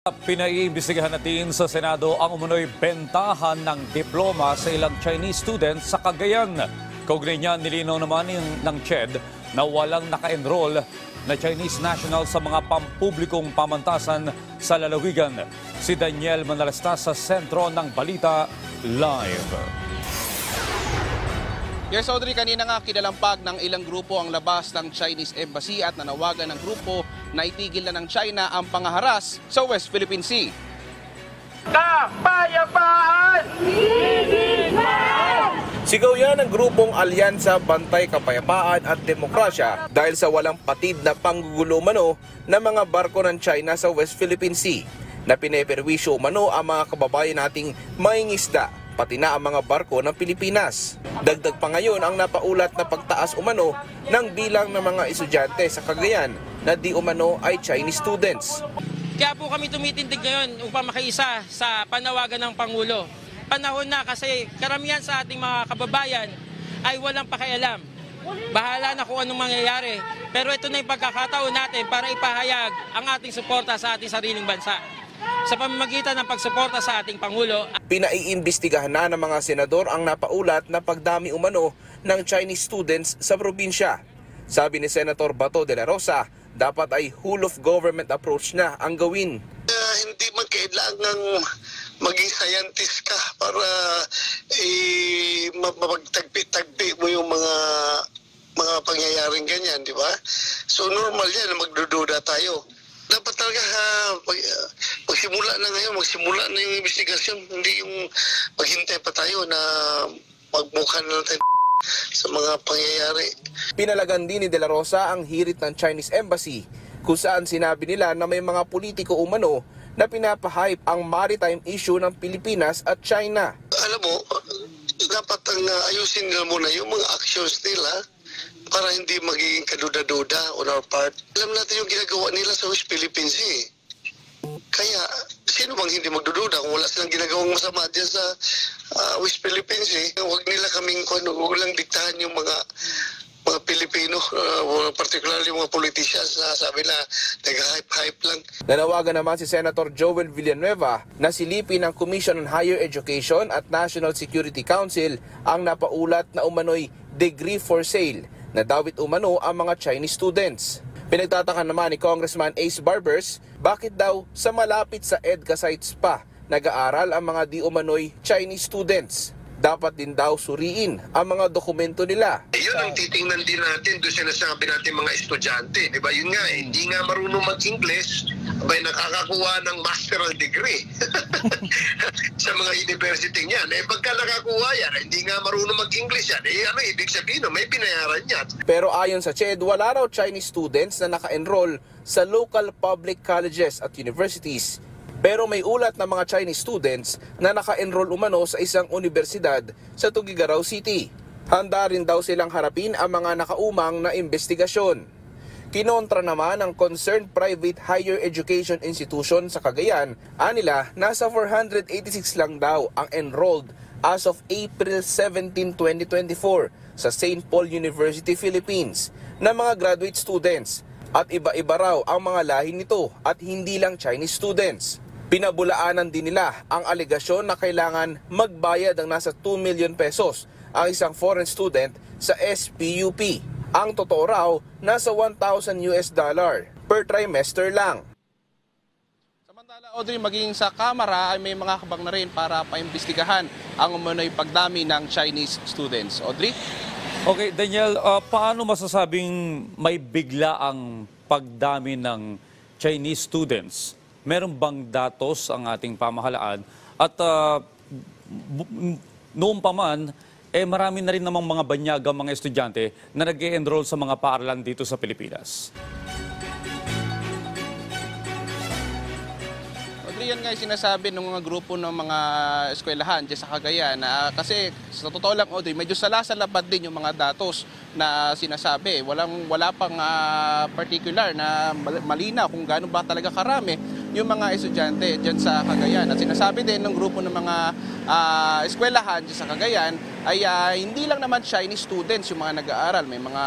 Pinaiimbestigahan natin sa Senado ang umunoy bentahan ng diploma sa ilang Chinese students sa Cagayan. Kaugnay niya, nilinaw naman ng CHED na walang naka-enroll na Chinese national sa mga pampublikong pamantasan sa lalawigan. Si Daniel Manalastas sa sentro ng Balita Live. Yes, Audrey, kanina nga kinalampag ng ilang grupo ang labas ng Chinese Embassy at nanawagan ng grupo na itigil na ng China ang pangaharas sa West Philippine Sea. Kapayapaan! Sigaw yan ng grupong Alyansa Bantay Kapayapaan at Demokrasya dahil sa walang patid na panggugulo umano ng mga barko ng China sa West Philippine Sea na pineperwisyo umano ang mga kababayan nating mangingisda pati na ang mga barko ng Pilipinas. Dagdag pa ngayon ang napaulat na pagtaas umano ng bilang ng mga estudyante sa Cagayan na di umano ay Chinese students. Kaya po kami tumitindig ngayon upang makiisa sa panawagan ng Pangulo. Panahon na kasi karamihan sa ating mga kababayan ay walang pakialam. Bahala na kung anong mangyayari. Pero ito na yung pagkakataon natin para ipahayag ang ating suporta sa ating sariling bansa. Sa pamamagitan ng pagsuporta sa ating Pangulo. Pinaiimbestigahan na ng mga senador ang napaulat na pagdami umano ng Chinese students sa probinsya. Sabi ni Senator Bato de la Rosa, dapat ay whole of government approach na ang gawin. Hindi man kailangang maging scientist ka para mapagtagpi-tagpi mo yung mga pangyayaring ganyan, di ba? So normal yan na magdududa tayo. Dapat talaga magsimula na ngayon, magsimula na yung investigasyon, hindi yung maghintay pa tayo na magmukha na lang tayo sa mga pangyayari. Pinalagan din ni De La Rosa ang hirit ng Chinese Embassy kung saan sinabi nila na may mga politiko umano na pinapahype ang maritime issue ng Pilipinas at China. Alam mo, dapat ang ayusin nila muna yung mga actions nila para hindi magiging kaduda-duda on our part. Alam natin yung ginagawa nila sa West Philippines eh. Kaya, sino bang hindi magdududa kung wala silang ginagawang masama dyan sa West Philippines eh. Huwag nila kaming, huwag lang diktahan yung mga Pilipino, particularly yung mga politicians na sabi na nag-hype lang. Nanawagan naman si Senator Joel Villanueva na silipin ng Commission on Higher Education at National Security Council ang napaulat na umano'y degree for sale na dawit umano ang mga Chinese students. Pinagtataka naman ni Congressman Ace Barbers bakit daw sa malapit sa EDCA sites pa nag-aaral ang mga di umano'y Chinese students. Dapat din daw suriin ang mga dokumento nila. Yun ang titingnan din natin doon sinasabi natin mga estudyante. Diba? Yun nga, hindi nga marunong mag-English, abay nakakakuha ng masteral degree sa mga university niyan. Pagka nakakuha yan, hindi nga marunong mag-English yan. Ano ibig sabihin? May binayaran yan. Pero ayon sa CHED, wala raw Chinese students na naka-enroll sa local public colleges at universities. Pero may ulat ng mga Chinese students na naka-enroll umano sa isang universidad sa Tugigaraw City. Handa rin daw silang harapin ang mga nakaumang na investigasyon. Kinontra naman ng Concerned Private Higher Education Institution sa Cagayan, anila nasa 486 lang daw ang enrolled as of April 17, 2024 sa St. Paul University, Philippines na mga graduate students. At iba-iba raw ang mga lahi nito at hindi lang Chinese students. Pinabulaanan din nila ang alegasyon na kailangan magbayad ng nasa 2 million pesos ang isang foreign student sa SPUP. Ang totoo raw, nasa $1,000 per trimester lang. Samantala, Audrey, maging sa Kamara ay may mga kabang na rin para paimbestigahan ang umano'y pagdami ng Chinese students. Audrey? Okay, Daniel, paano masasabing may bigla ang pagdami ng Chinese students? Meron bang datos ang ating pamahalaan? At noon pa man, marami na rin namang mga banyagang mga estudyante na nag-e-enroll sa mga paaralan dito sa Pilipinas. Yan nga yung sinasabi ng mga grupo ng mga eskwelahan dyan sa Cagayan kasi sa totoo lang, Audrey, medyo salasalapat din yung mga datos na sinasabi. Wala pang particular na malinaw kung gaano ba talaga karami yung mga estudyante dyan sa Cagayan. At sinasabi din ng grupo ng mga eskwelahan dyan sa Cagayan ay hindi lang naman Chinese students yung mga nag-aaral. May mga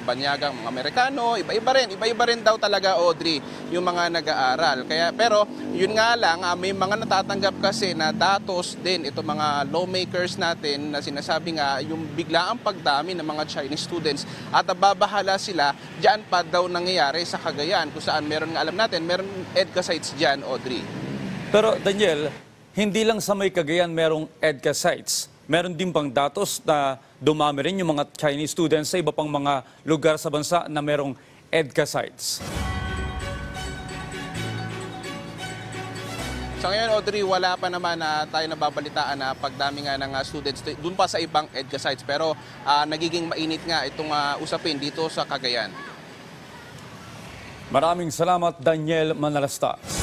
banyagang mga Amerikano, iba-iba rin daw talaga, Audrey, yung mga nag-aaral. Pero yun nga lang, may mga natatanggap kasi na datos din ito mga lawmakers natin na sinasabi nga yung biglaang pagdami ng mga Chinese students at babahala sila diyan pa daw nangyayari sa Cagayan kung saan meron nga alam natin, meron EDCA sites diyan, Audrey. Pero Daniel, hindi lang sa may Cagayan merong EDCA sites. Meron din bang datos na dumami rin yung mga Chinese students sa iba pang mga lugar sa bansa na merong EDCA sites? So ngayon, Audrey, wala pa naman na tayo nababalitaan na pagdami nga ng students doon pa sa ibang EDCA sites. Pero nagiging mainit nga itong usapin dito sa Cagayan. Maraming salamat, Daniel Manalastas.